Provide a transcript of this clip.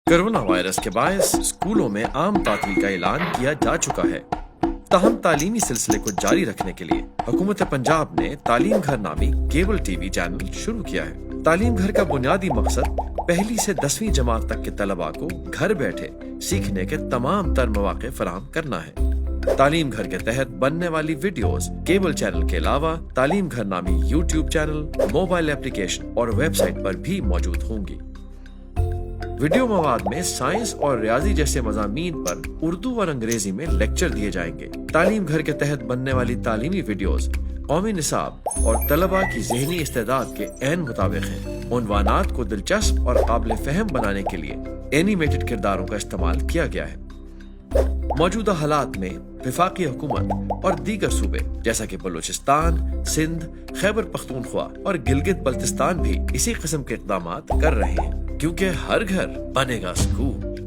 Corona virus کے باعث اسکولوں میں عام تعطیل کا اعلان کیا جا چکا ہے، تاہم تعلیمی سلسلے کو جاری رکھنے کے لیے حکومت پنجاب نے تعلیم گھر نامی کیبل ٹی وی چینل شروع کیا ہے۔ تعلیم گھر کا بنیادی مقصد پہلی سے 10ویں جماعت تک کے طلباء کو گھر بیٹھے سیکھنے کے تمام تر مواقع فراہم کرنا ہے۔ تعلیم گھر کے تحت بننے والی ویڈیوز کیبل چینل کے علاوہ تعلیم گھر نامی یوٹیوب چینل، موبائل اپلیکیشن اور ویب سائٹ پر بھی موجود ہوں گی۔ ویڈیو مواد میں سائنس اور ریاضی جیسے مضامین پر اردو اور انگریزی میں لیکچر دیے جائیں گے۔ تعلیم گھر کے تحت بننے والی تعلیمی ویڈیوز قومی نصاب اور طلباء کی ذہنی استعداد کے عین مطابق ہیں۔ عنوانات کو دلچسپ اور قابل فہم بنانے کے لیے اینیمیٹڈ کرداروں کا استعمال کیا گیا ہے۔ موجودہ حالات میں وفاقی حکومت اور دیگر صوبے جیسا کہ بلوچستان، سندھ، خیبر پختونخوا اور گلگت بلتستان بھی اسی قسم کے اقدامات کر رہے ہیں، کیونکہ ہر گھر بنے گا اسکول۔